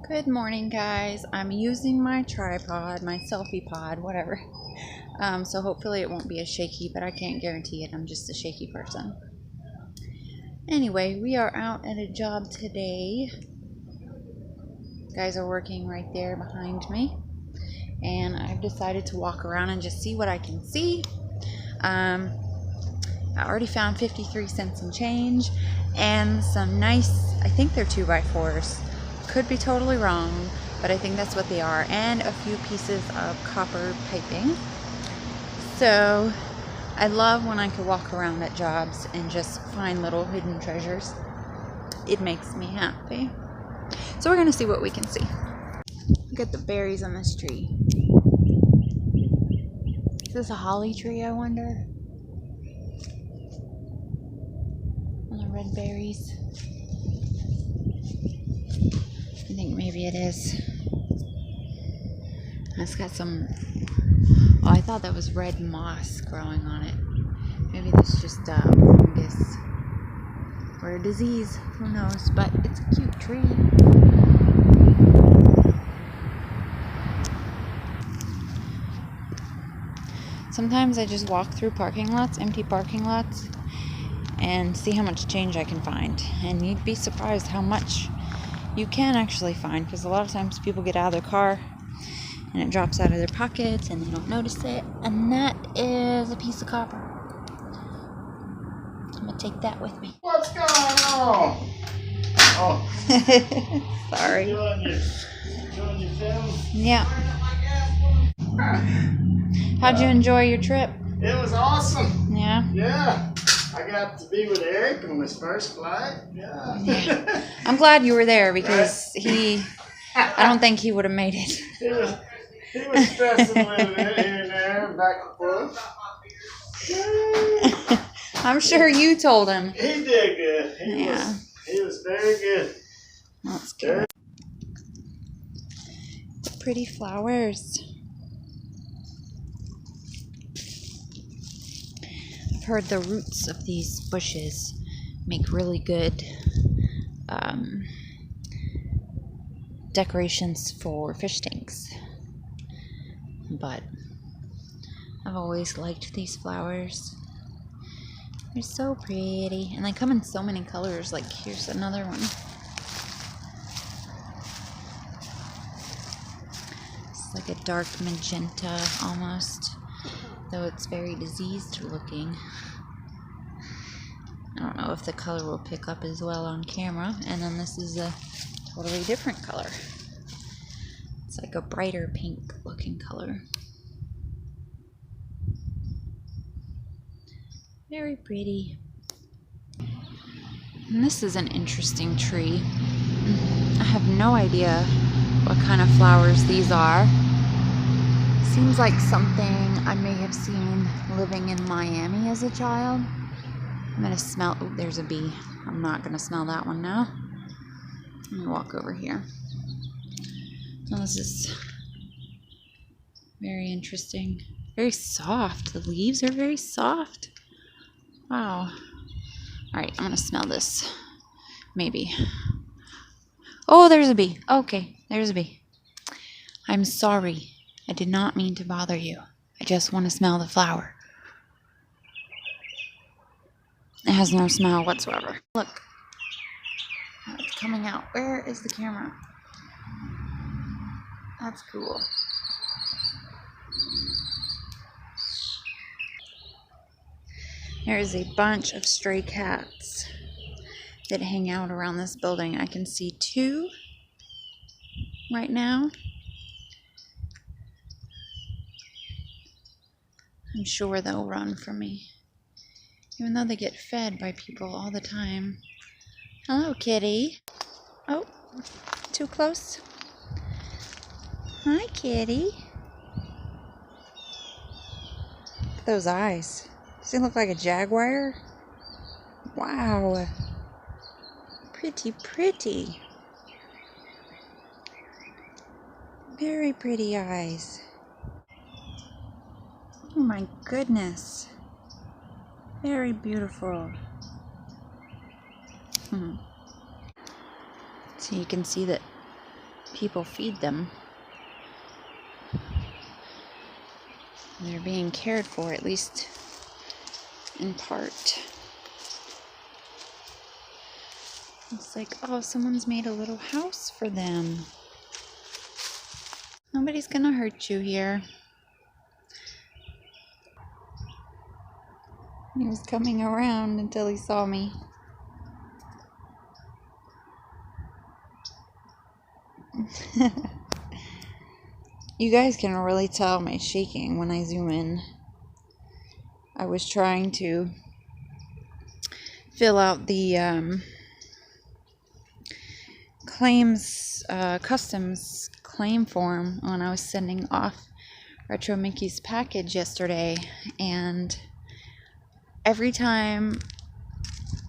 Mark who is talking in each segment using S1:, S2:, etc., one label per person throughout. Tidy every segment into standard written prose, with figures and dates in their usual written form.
S1: Good morning, guys. I'm using my tripod, my selfie pod, whatever. So hopefully it won't be as shaky, but I can't guarantee it. I'm just a shaky person. Anyway, we are out at a job today. Guys are working right there behind me. And I've decided to walk around and just see what I can see. I already found 53 cents and change and some nice, I think they're 2x4s. Could be totally wrong, but I think that's what they are, and a few pieces of copper piping. So I love when I can walk around at jobs and just find little hidden treasures. It makes me happy. So we're gonna see what we can see. Look at the berries on this tree. Is this a holly tree, I wonder? And the red berries. I think maybe it is. It's got some, oh, I thought that was red moss growing on it. Maybe that's just fungus or a disease, who knows, but it's a cute tree. Sometimes I just walk through parking lots, empty parking lots, and see how much change I can find. And you'd be surprised how much you can actually find, because a lot of times people get out of their car and it drops out of their pockets and they don't notice it, and that is a piece of copper. I'm gonna take that with me.
S2: What's going on? Oh.
S1: Sorry.
S2: Doing your film?
S1: Yeah. How'd you enjoy your trip?
S2: It was awesome.
S1: Yeah?
S2: Yeah. I got to be with Eric on his first flight. Yeah.
S1: I'm glad you were there, because I don't think he would have made it.
S2: He was stressing a little bit here and there, back and forth.
S1: I'm sure you told him.
S2: He did good. He was very good.
S1: That's good. The pretty flowers. I've heard the roots of these bushes make really good decorations for fish tanks. But I've always liked these flowers. They're so pretty, and they come in so many colors. Like, here's another one. It's like a dark magenta almost, though it's very diseased looking. I don't know if the color will pick up as well on camera. And then this is a totally different color. It's like a brighter pink looking color. Very pretty. And this is an interesting tree. I have no idea what kind of flowers these are. Seems like something I may have seen living in Miami as a child. I'm gonna smell, oh, there's a bee. I'm not gonna smell that one now. I'm gonna walk over here. Oh, this is very interesting. Very soft. The leaves are very soft. Wow. Alright, I'm gonna smell this. Maybe. Oh, there's a bee. Okay, there's a bee. I'm sorry. I did not mean to bother you. I just want to smell the flower. It has no smell whatsoever. Look. It's coming out. Where is the camera? That's cool. There's a bunch of stray cats that hang out around this building. I can see 2 right now. I'm sure they'll run from me, even though they get fed by people all the time. Hello, kitty. Oh, too close. Hi, kitty. Look at those eyes. Does he look like a jaguar? Wow. Pretty, pretty. Very pretty eyes. Oh my goodness. Very beautiful. So you can see that people feed them. They're being cared for, at least in part. It's like, oh, someone's made a little house for them. Nobody's gonna hurt you here. He was coming around until he saw me. You guys can really tell my shaking when I zoom in. I was trying to fill out the customs claim form when I was sending off Retro Mickey's package yesterday, and every time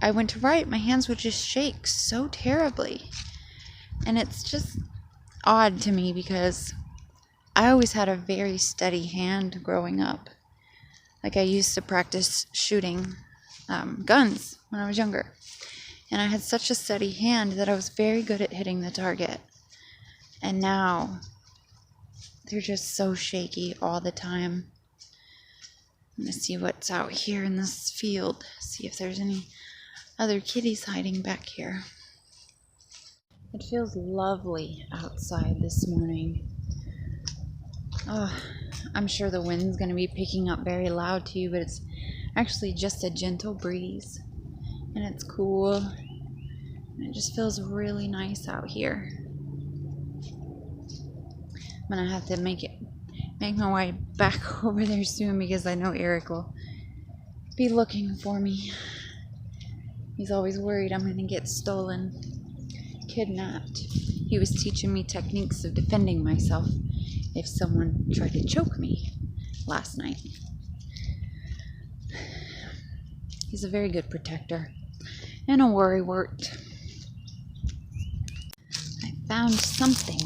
S1: I went to write, my hands would just shake so terribly. And it's just odd to me because I always had a very steady hand growing up. Like, I used to practice shooting guns when I was younger. And I had such a steady hand that I was very good at hitting the target. And now, they're just so shaky all the time. I'm going to see what's out here in this field. See if there's any other kitties hiding back here. It feels lovely outside this morning. Oh, I'm sure the wind's going to be picking up very loud to you, but it's actually just a gentle breeze. And it's cool. And it just feels really nice out here. I'm going to have to make my way back over there soon because I know Eric will be looking for me. He's always worried I'm going to get stolen, kidnapped. He was teaching me techniques of defending myself if someone tried to choke me last night. He's a very good protector and a worrywart. I found something.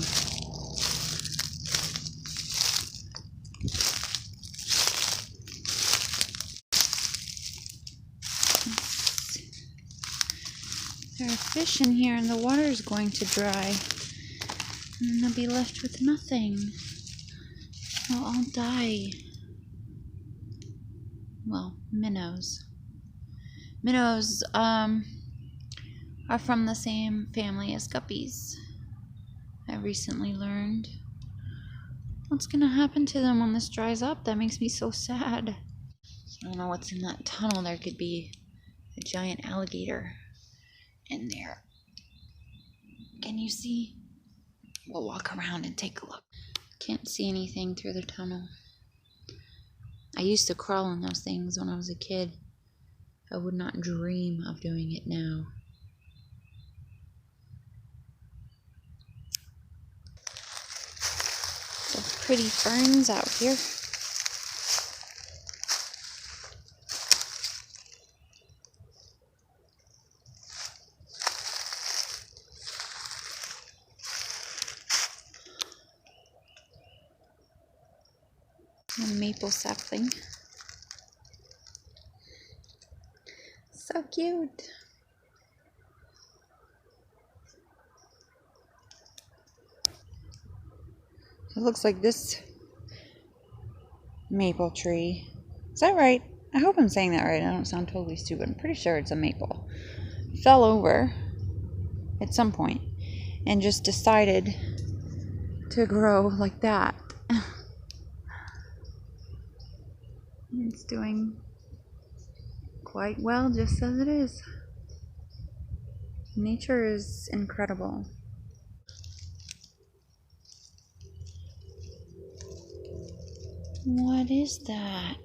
S1: There are fish in here and the water's going to dry. And I'll be left with nothing. They'll all die. Well, minnows. Minnows are from the same family as guppies. I recently learned. What's gonna happen to them when this dries up? That makes me so sad. I don't know what's in that tunnel. There could be a giant alligator in there. Can you see? We'll walk around and take a look. Can't see anything through the tunnel. I used to crawl in those things when I was a kid. I would not dream of doing it now. So pretty ferns out here. A maple sapling. So cute. It looks like this maple tree. Is that right? I hope I'm saying that right. I don't sound totally stupid. I'm pretty sure it's a maple. Fell over at some point and just decided to grow like that. It's doing quite well just as it is. Nature is incredible. What is that?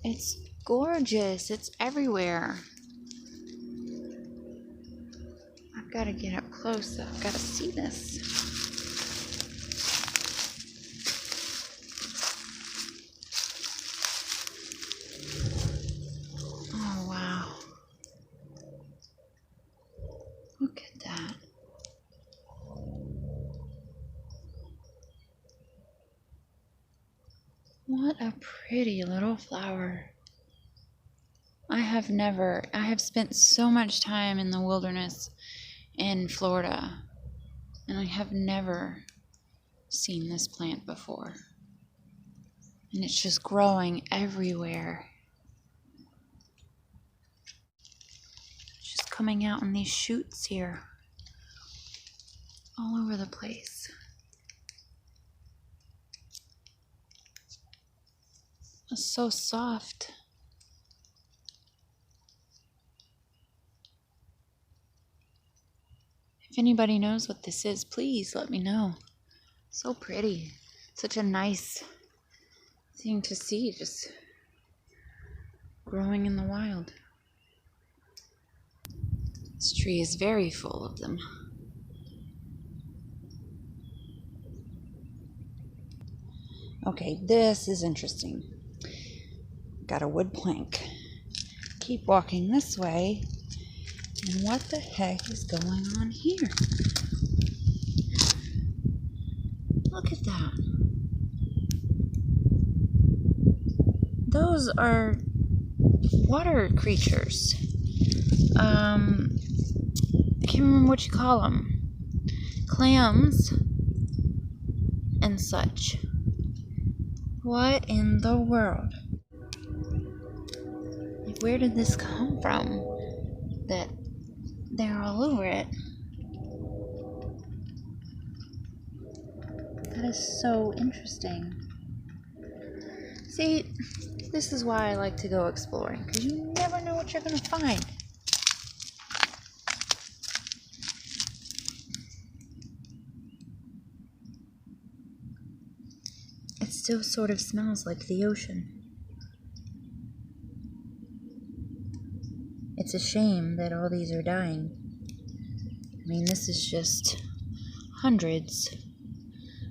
S1: It's gorgeous. It's everywhere. I've got to get up close. I've got to see this. Oh, wow. Look at that. What a pretty little flower. I have spent so much time in the wilderness in Florida. And I have never seen this plant before. And it's just growing everywhere. Just coming out in these shoots here. All over the place. It's so soft. If anybody knows what this is, please let me know. So pretty. Such a nice thing to see, just growing in the wild. This tree is very full of them. Okay, this is interesting. Got a wood plank. Keep walking this way. And what the heck is going on here? Look at that. Those are water creatures. I can't remember what you call them. Clams and such. What in the world? Where did this come from? That they're all over it. That is so interesting. See, this is why I like to go exploring, because you never know what you're going to find. It still sort of smells like the ocean. It's a shame that all these are dying. I mean, this is just hundreds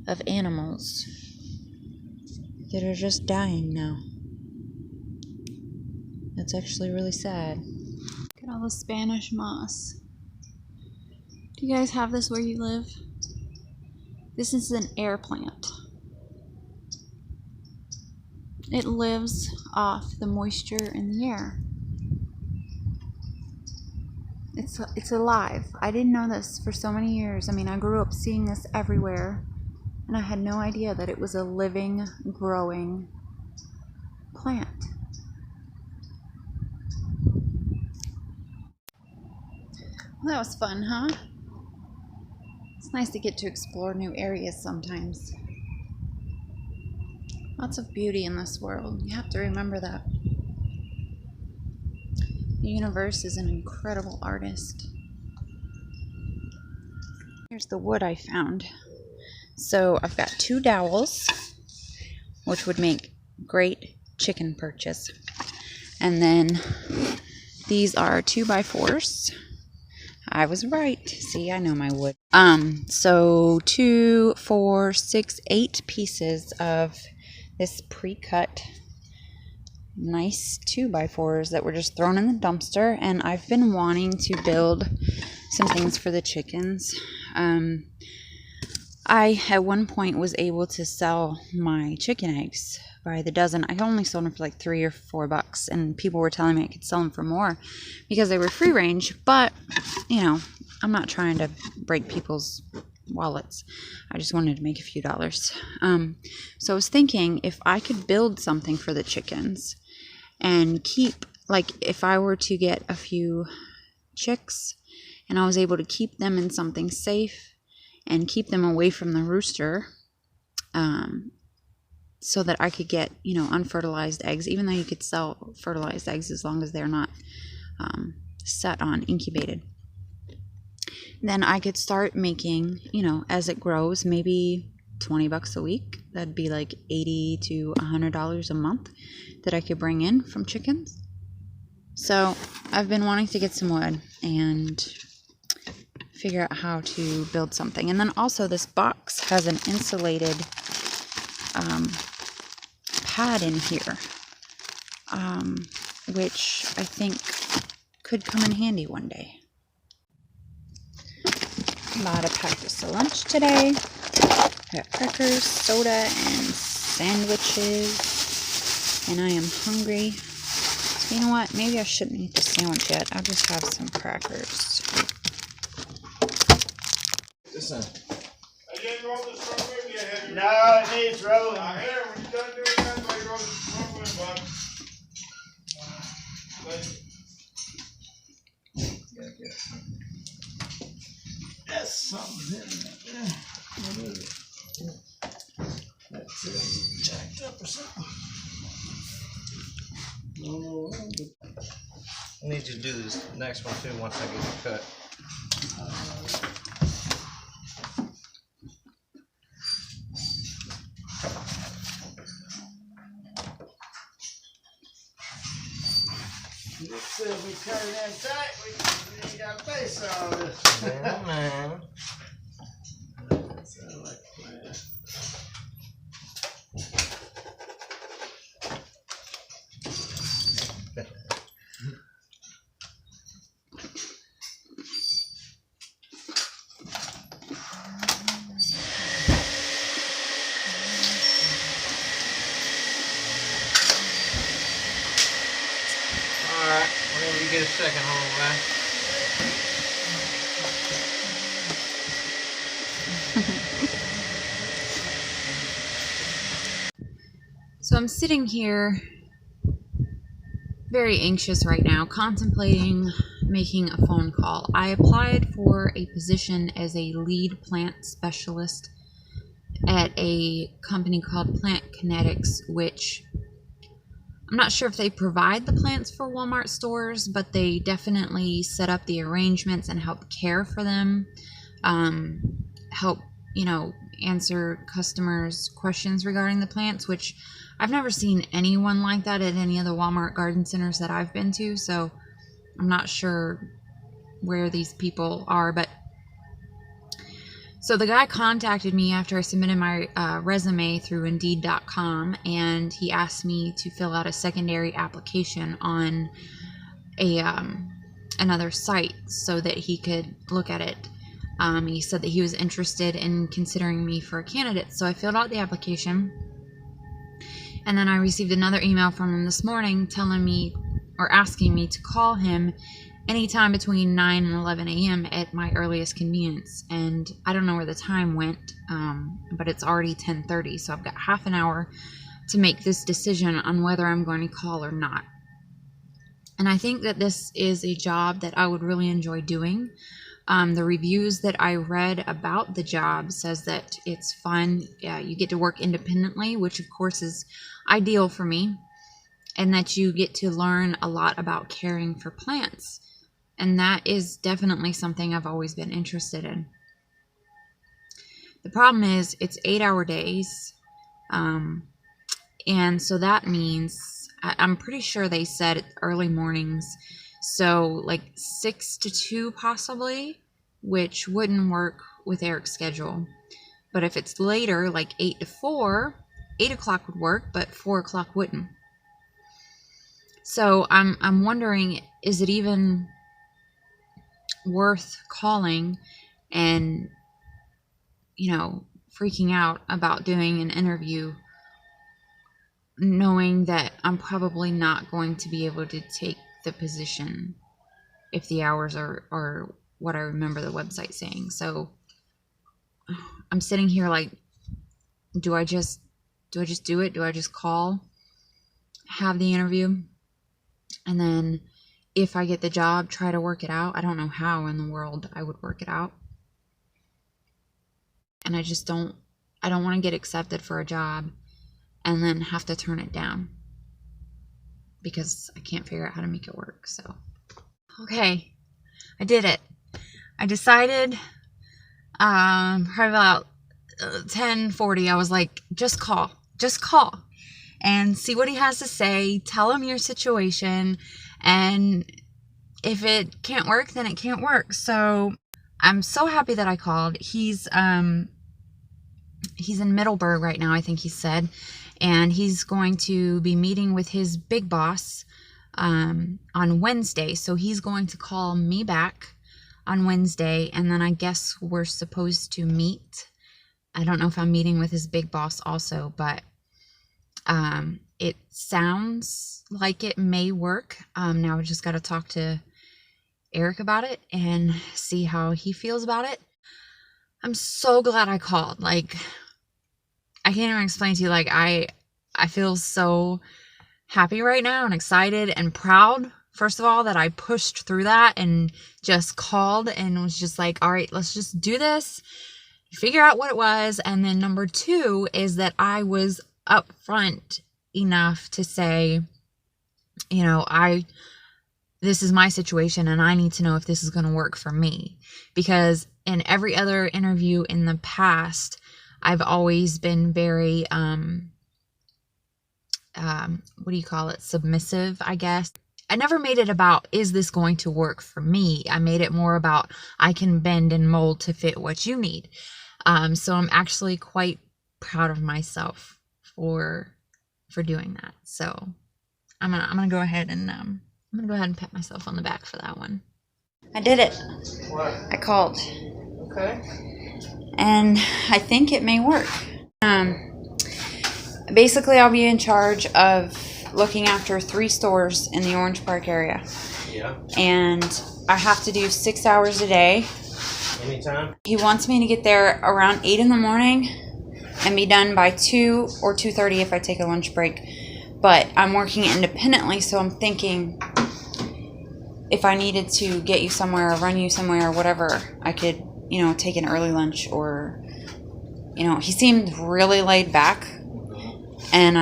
S1: of animals that are just dying now. That's actually really sad. Look at all the Spanish moss. Do you guys have this where you live? This is an air plant. It lives off the moisture in the air. It's alive. I didn't know this for so many years. I mean, I grew up seeing this everywhere, and I had no idea that it was a living, growing plant. Well, that was fun, huh? It's nice to get to explore new areas sometimes. Lots of beauty in this world. You have to remember that. The universe is an incredible artist. Here's the wood I found. So I've got 2 dowels, which would make great chicken perches. And then these are 2x4s. I was right. See, I know my wood. So 2, 4, 6, 8 pieces of this pre-cut nice 2x4s that were just thrown in the dumpster, and I've been wanting to build some things for the chickens. I at one point was able to sell my chicken eggs by the dozen. I only sold them for like $3 or $4, and people were telling me I could sell them for more because they were free range, but you know, I'm not trying to break people's wallets. I just wanted to make a few dollars. So I was thinking if I could build something for the chickens and keep, like, if I were to get a few chicks and I was able to keep them in something safe and keep them away from the rooster, so that I could get, you know, unfertilized eggs, even though you could sell fertilized eggs as long as they're not set on incubated. Then I could start making, you know, as it grows, maybe $20 a week. That'd be like $80 to $100 a month that I could bring in from chickens. So I've been wanting to get some wood and figure out how to build something. And then also this box has an insulated pad in here, which I think could come in handy one day. Bought a package of lunch today. Got crackers, soda, and sandwiches. And I am hungry. So you know what? Maybe I shouldn't eat the sandwich yet. I'll just have some crackers.
S2: Listen.
S3: didn't roll the strong wind yet, have you?
S2: No, it needs rolling.
S3: I hear when you done doing that, like roll the strong wind, bud.
S2: That's something in there. What is it? That's it. Jacked up or something. Oh,
S4: I need you to do this next one too once I get it cut.
S2: so if we cut it in tight, we ain't got a face on this.
S4: Yeah, man.
S2: Sound like a plan.
S4: Alright, whenever you get a second, hold on.
S1: So I'm sitting here very anxious right now, contemplating making a phone call. I applied for a position as a lead plant specialist at a company called Plant Kinetics, which I'm not sure if they provide the plants for Walmart stores, but they definitely set up the arrangements and help care for them, help, answer customers' questions regarding the plants, which I've never seen anyone like that at any of the Walmart garden centers that I've been to, so I'm not sure where these people are. But so the guy contacted me after I submitted my resume through Indeed.com, and he asked me to fill out a secondary application on another site so that he could look at it. He said that he was interested in considering me for a candidate, so I filled out the application. And then I received another email from him this morning telling me, or asking me to call him anytime between 9 and 11 a.m. at my earliest convenience. And I don't know where the time went, but it's already 10:30, so I've got half an hour to make this decision on whether I'm going to call or not. And I think that this is a job that I would really enjoy doing. The reviews that I read about the job says that it's fun. You get to work independently, which of course is ideal for me, and that you get to learn a lot about caring for plants. And that is definitely something I've always been interested in. The problem is it's 8-hour days. And so that means, I'm pretty sure they said early mornings. So like 6 to 2 possibly, which wouldn't work with Eric's schedule. But if it's later, like 8 to 4, 8 o'clock would work, but 4 o'clock wouldn't. So I'm wondering, is it even worth calling and, freaking out about doing an interview, knowing that I'm probably not going to be able to take the position if the hours are what I remember the website saying. So I'm sitting here like, do I just do it? Do I just call, have the interview, and then if I get the job, try to work it out? I don't know how in the world I would work it out. And I don't want to get accepted for a job and then have to turn it down because I can't figure out how to make it work. So, okay, I did it. I decided, probably about 10:40, I was like, just call and see what he has to say. Tell him your situation, and if it can't work, then it can't work. So I'm so happy that I called. He's in Middleburg right now, I think he said, and he's going to be meeting with his big boss on Wednesday. So he's going to call me back on Wednesday, and then I guess we're supposed to meet. I don't know if I'm meeting with his big boss also, but it sounds like it may work. Now we just got to talk to Eric about it and see how he feels about it. I'm so glad I called. Like, I can't even explain to you, like, I feel so happy right now and excited and proud, first of all, that I pushed through that and just called and was just like, all right, let's just do this, figure out what it was. And then number 2 is that I was upfront enough to say, you know, this is my situation and I need to know if this is going to work for me. Because in every other interview in the past, I've always been very, what do you call it? Submissive, I guess. I never made it about, is this going to work for me? I made it more about, I can bend and mold to fit what you need. So I'm actually quite proud of myself for doing that. So I'm gonna go ahead and pat myself on the back for that one. I did it.
S4: What?
S1: I called.
S4: Okay.
S1: And I think it may work. Basically, I'll be in charge of looking after 3 stores in the Orange Park area.
S4: Yeah.
S1: And I have to do 6 hours a day.
S4: Anytime?
S1: He wants me to get there around 8 in the morning and be done by 2 or 2:30 if I take a lunch break. But I'm working independently, so I'm thinking if I needed to get you somewhere or run you somewhere or whatever, I could, you know, take an early lunch or, you know, he seemed really laid back. And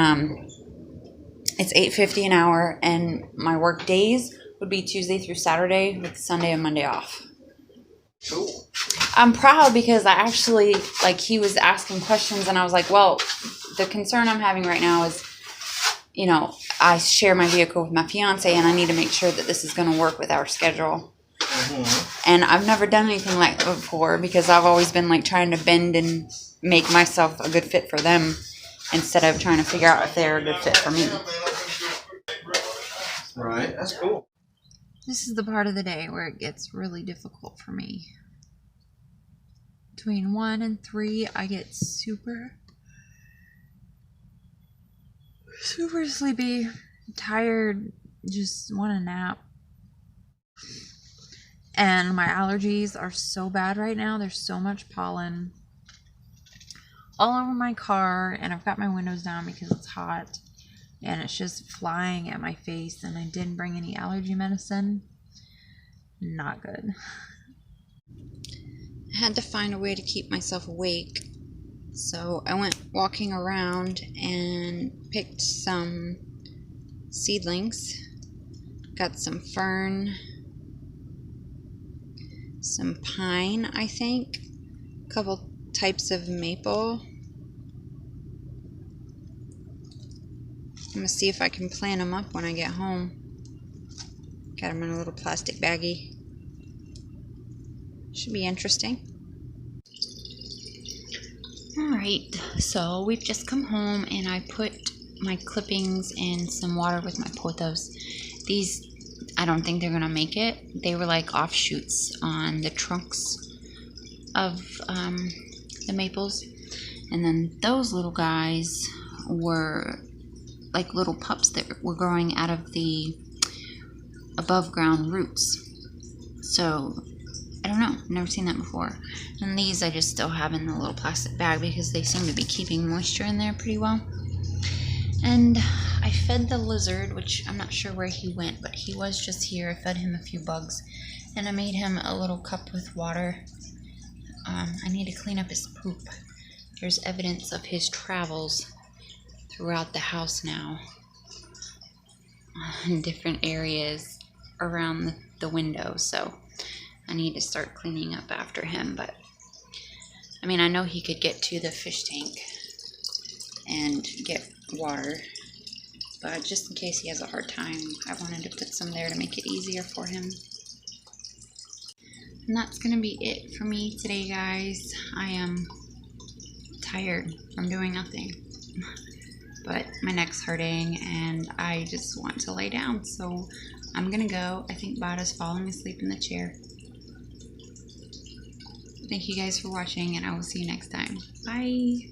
S1: it's $8.50 an hour, and my work days would be Tuesday through Saturday with Sunday and Monday off.
S4: Cool.
S1: I'm proud because I actually, like, he was asking questions and I was like, well, the concern I'm having right now is, you know, I share my vehicle with my fiance and I need to make sure that this is going to work with our schedule.
S4: Mm-hmm.
S1: And I've never done anything like that before because I've always been like trying to bend and make myself a good fit for them instead of trying to figure out if they're a good fit for me.
S4: Right. That's cool.
S1: This is the part of the day where it gets really difficult for me. Between 1 and 3, I get super sleepy, tired, just want a nap. And my allergies are so bad right now. There's so much pollen all over my car, and I've got my windows down because it's hot, and it's just flying at my face, and I didn't bring any allergy medicine. Not good. I had to find a way to keep myself awake, so I went walking around and picked some seedlings. Got some fern, some pine, I think, a couple types of maple. I'm gonna see if I can plant them up when I get home. Got them in a little plastic baggie. Should be interesting. Alright, so we've just come home and I put my clippings in some water with my pothos. These, I don't think they're gonna make it. They were like offshoots on the trunks of the maples. And then those little guys were like little pups that were growing out of the above ground roots. So I don't know, never seen that before. And these I just still have in the little plastic bag because they seem to be keeping moisture in there pretty well. And I fed the lizard, which I'm not sure where he went, but he was just here. I fed him a few bugs and I made him a little cup with water. I need to clean up his poop. There's evidence of his travels throughout the house now in different areas around the window, so I need to start cleaning up after him. But I mean, I know he could get to the fish tank and get water, but just in case he has a hard time, I wanted to put some there to make it easier for him. And that's gonna be it for me today, guys. I am tired from doing nothing, but my neck's hurting and I just want to lay down, so I'm gonna go. I think Bada's falling asleep in the chair. Thank you guys for watching, and I will see you next time. Bye.